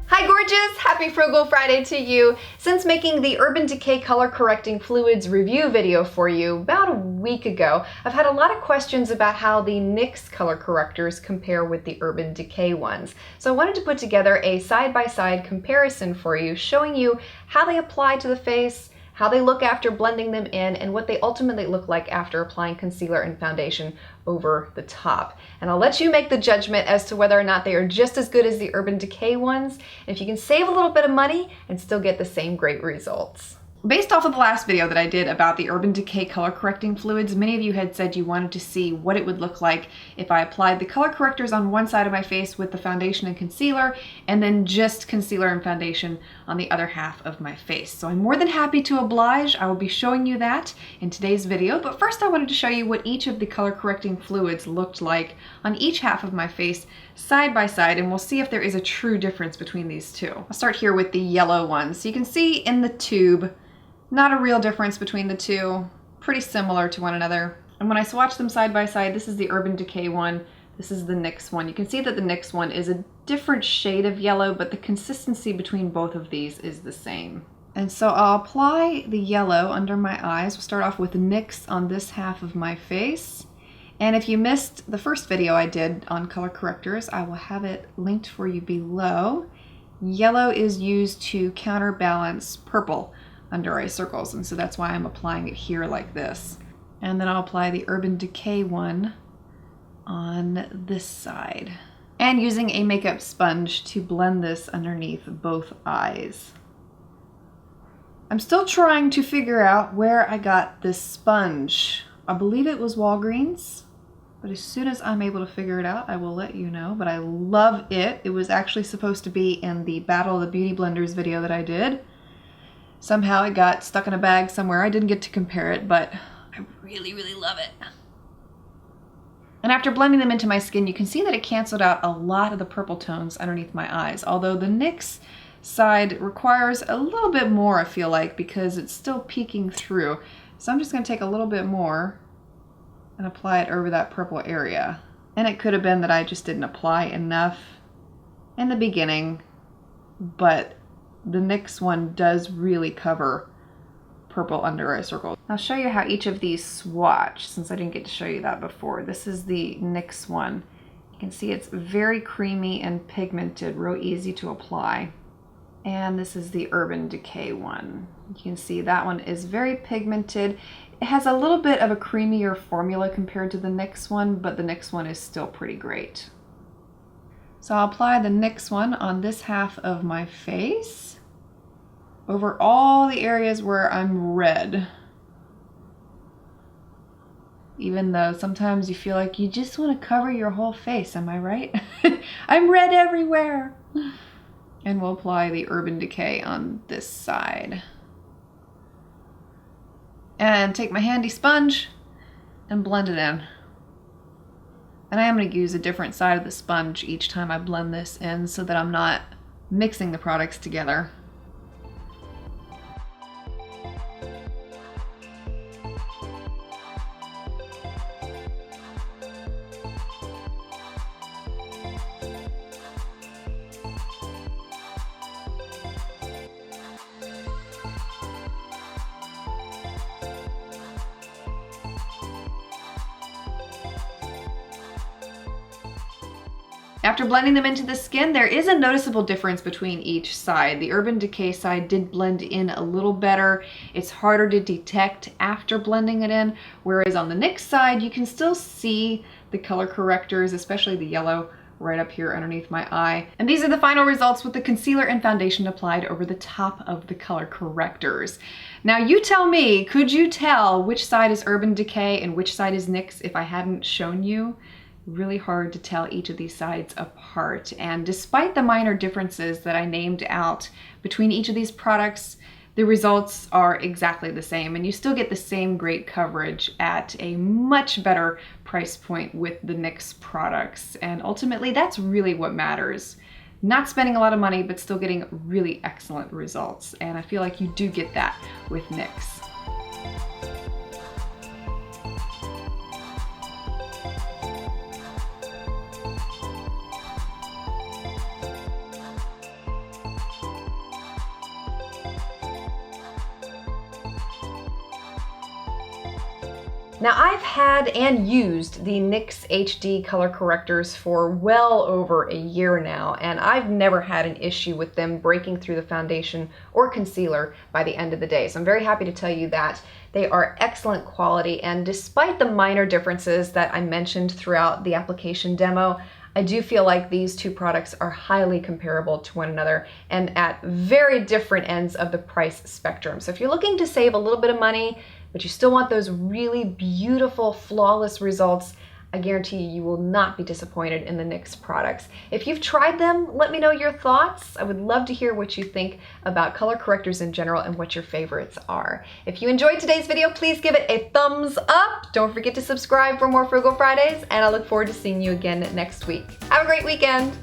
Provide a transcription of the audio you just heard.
Hi gorgeous! Happy Frugal Friday to you! Since making the Urban Decay Color Correcting Fluids review video for you about a week ago, I've had a lot of questions about how the NYX color correctors compare with the Urban Decay ones. So I wanted to put together a side-by-side comparison for you, showing you how they apply to the face, how they look after blending them in, and what they ultimately look like after applying concealer and foundation over the top. And I'll let you make the judgment as to whether or not they are just as good as the Urban Decay ones, and if you can save a little bit of money and still get the same great results. Based off of the last video that I did about the Urban Decay Color Correcting Fluids, many of you had said you wanted to see what it would look like if I applied the color correctors on one side of my face with the foundation and concealer, and then just concealer and foundation on the other half of my face. So I'm more than happy to oblige. I will be showing you that in today's video, but first I wanted to show you what each of the color correcting fluids looked like on each half of my face side by side, and we'll see if there is a true difference between these two. I'll start here with the yellow one. So you can see in the tube, not a real difference between the two, pretty similar to one another. And when I swatch them side by side, this is the Urban Decay one, this is the NYX one. You can see that the NYX one is a different shade of yellow, but the consistency between both of these is the same. And so I'll apply the yellow under my eyes. We'll start off with NYX on this half of my face. And if you missed the first video I did on color correctors, I will have it linked for you below. Yellow is used to counterbalance purple under eye circles, and so that's why I'm applying it here like this. And then I'll apply the Urban Decay one on this side, and using a makeup sponge to blend this underneath both eyes. I'm still trying to figure out where I got this sponge. I believe it was Walgreens, but as soon as I'm able to figure it out, I will let you know. But I love it. It was actually supposed to be in the Battle of the Beauty Blenders video that I did. Somehow it got stuck in a bag somewhere. I didn't get to compare it, but I really, really love it. And after blending them into my skin, you can see that it canceled out a lot of the purple tones underneath my eyes, although the NYX side requires a little bit more, I feel like, because it's still peeking through. So I'm just going to take a little bit more and apply it over that purple area. And it could have been that I just didn't apply enough in the beginning, but the NYX one does really cover purple under eye circles. I'll show you how each of these swatch, since I didn't get to show you that before. This is the NYX one. You can see it's very creamy and pigmented, real easy to apply. And this is the Urban Decay one. You can see that one is very pigmented. It has a little bit of a creamier formula compared to the NYX one, but the NYX one is still pretty great. So I'll apply the NYX one on this half of my face, over all the areas where I'm red. Even though sometimes you feel like you just want to cover your whole face, am I right? I'm red everywhere. And we'll apply the Urban Decay on this side. And take my handy sponge and blend it in. And I am going to use a different side of the sponge each time I blend this in so that I'm not mixing the products together. After blending them into the skin, there is a noticeable difference between each side. The Urban Decay side did blend in a little better. It's harder to detect after blending it in, whereas on the NYX side, you can still see the color correctors, especially the yellow right up here underneath my eye. And these are the final results with the concealer and foundation applied over the top of the color correctors. Now you tell me, could you tell which side is Urban Decay and which side is NYX if I hadn't shown you? Really hard to tell each of these sides apart. And despite the minor differences that I named out between each of these products, the results are exactly the same, and you still get the same great coverage at a much better price point with the NYX products. And ultimately, that's really what matters. Not spending a lot of money, but still getting really excellent results. And I feel like you do get that with NYX. Now I've had and used the NYX HD Color Correctors for well over a year now, and I've never had an issue with them breaking through the foundation or concealer by the end of the day. So I'm very happy to tell you that they are excellent quality, and despite the minor differences that I mentioned throughout the application demo, I do feel like these two products are highly comparable to one another and at very different ends of the price spectrum. So if you're looking to save a little bit of money, but you still want those really beautiful, flawless results, I guarantee you will not be disappointed in the NYX products. If you've tried them, let me know your thoughts. I would love to hear what you think about color correctors in general and what your favorites are. If you enjoyed today's video, please give it a thumbs up. Don't forget to subscribe for more Frugal Fridays, and I look forward to seeing you again next week. Have a great weekend.